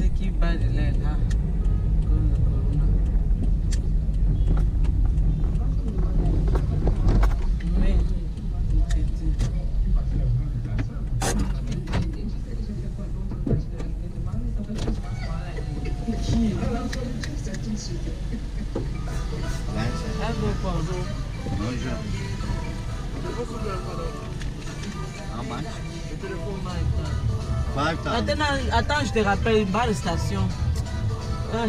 c'est qui bat de l'aile là. Oui, qui? Attends, je te rappelle, bas de station.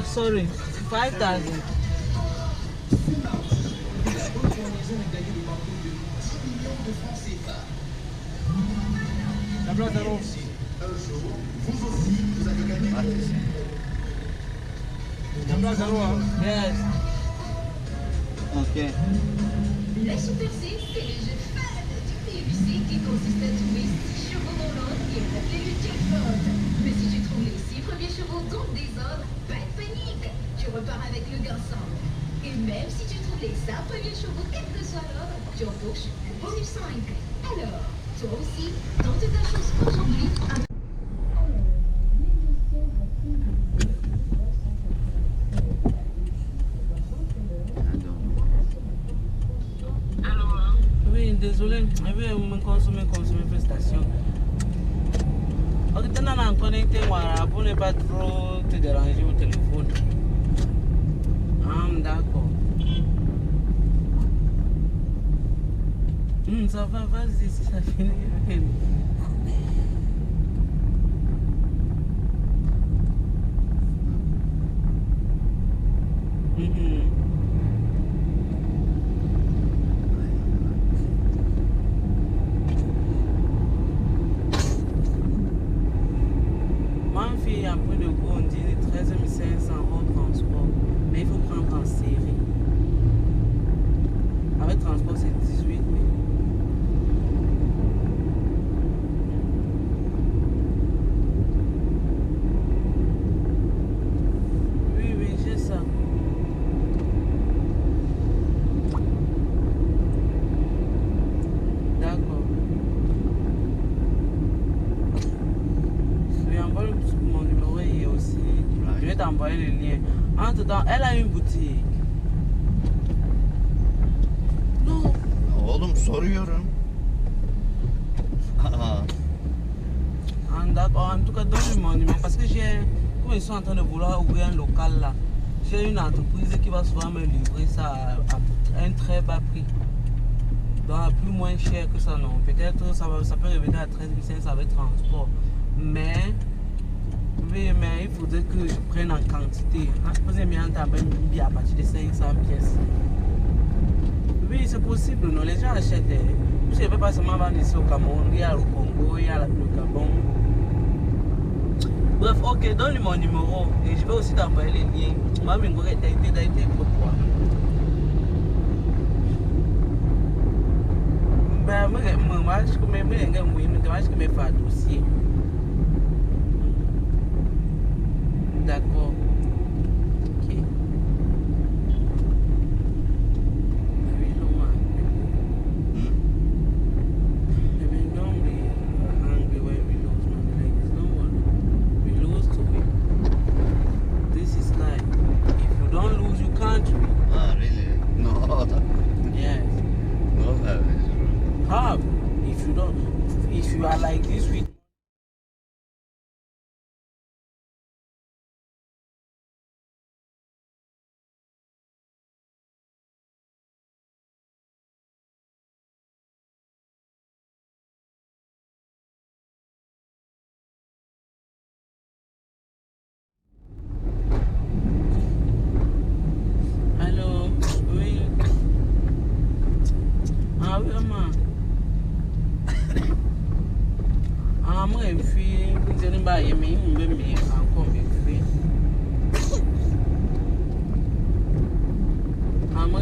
Sorry, 5,000. La place d'avance. La place d'avance. Yes. Ok. La Super C, c'est le jeu fan du Keyifli qui consiste à trouver 6 chevaux dans l'ordre et à appeler le jackpot. Mais si tu trouves les 6 premiers chevaux dans le désordre, pas de panique, tu repars avec le gain simple. Et même si tu trouves les 5 premiers chevaux, quel que soit l'ordre, tu en touches un bonus 5. Alors, toi aussi, tente ta chance aujourd'hui. Oui, désolé, je vais me consommer prestation. Ok, tu n'as connecté pour ne pas trop te déranger au téléphone. D'accord. Ça va, vas-y, si ça finit. Ma fille a pris le gros, on dit 13 500 hors transport. Mais il faut prendre en série. Avec transport, c'est 18 000. Oui, j'ai ça. D'accord. Je lui envoie mon numéro et aussi. Je vais t'envoyer le lien. Entre temps, elle a une boutique. Non. Oğlum soruyorum. D'accord, en tout cas, donne-moi mon numéro parce que comme ils sont en train de vouloir ouvrir un local là, j'ai une entreprise qui va souvent me livrer ça à un très bas prix. Donc, à plus moins cher que ça, non. Peut-être ça peut revenir à 13 500 avec transport. Mais il faudrait que je prenne en quantité. Vous avez mis en temps à partir de 500 pièces. Oui, c'est possible, non? Les gens achètent. Je ne vais pas seulement vendre ici au Cameroun, il y a au Congo, il y a le Gabon. Bref, ok, donne-lui mon numéro et je vais aussi t'envoyer les liens. Moi, je vais t'aider pour toi. Ben, moi, je vais faire un dossier. D'accord. Ok. If you are like this with allô, oui. Ah oui, maman. Moi, je suis encore mes filles. Moi,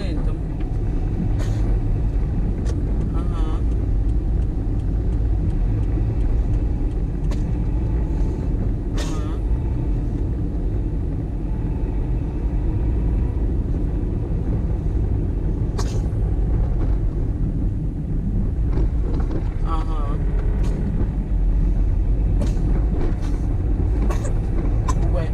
ouais.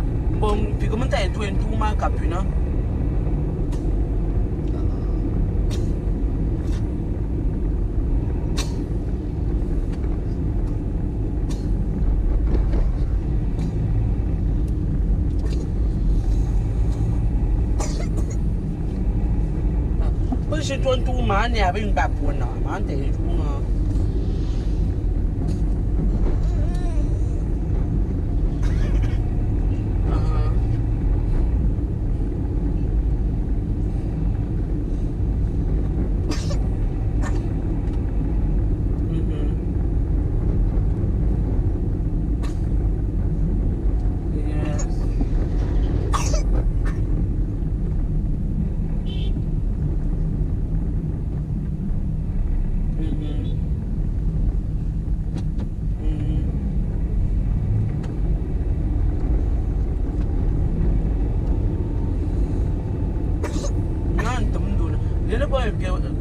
she 22 man, yeah, bring back one now, man. Tell you,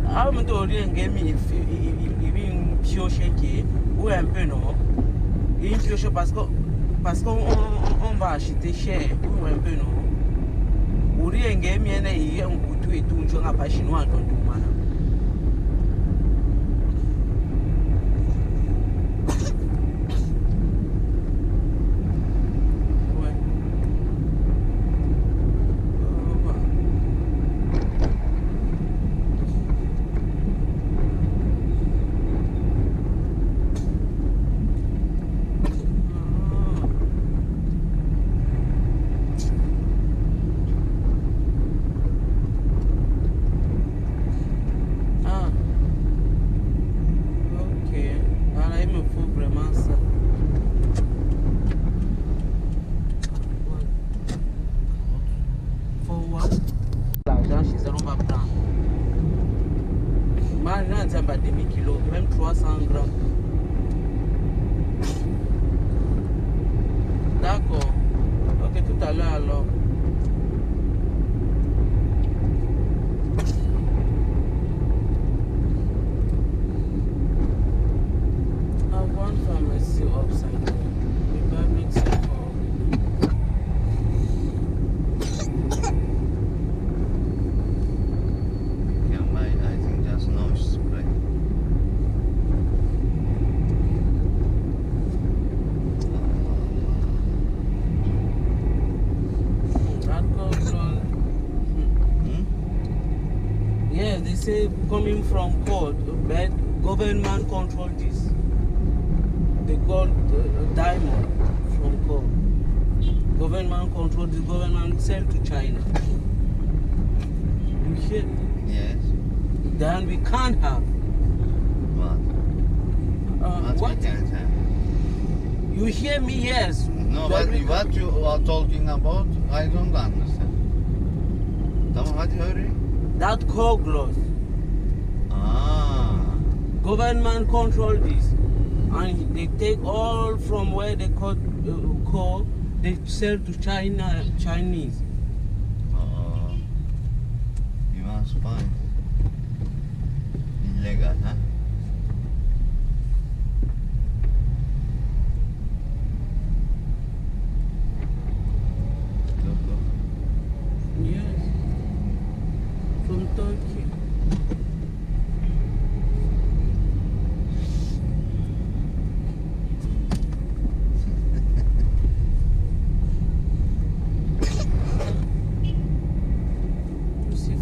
I'm doing game if even pure shaky, ou un peu non. Il pioche parce qu'on va acheter cher, ou un peu non. Ou rien game, il y a un couteau et tout, je n'ai pas chinois dans tout mana. Pas demi-kilo, même 300 grammes. D'accord. Ok, tout à l'heure alors. I have one pharmacy upside down. If that makes sense. Say coming from court, but government control this. They call diamond from court. Government control this. Government sell to China. You hear? Yes. Then we can't have. What? What? We can't have. You hear me? Yes. No, but what you are talking about, I don't understand. Tamam, hadi hurry. That coal gloss. Ah. Government control this, and they take all from where they cut coal, they sell to Chinese. You must find illegal, huh? Look. Yes, from Turkey.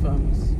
Pharmacy.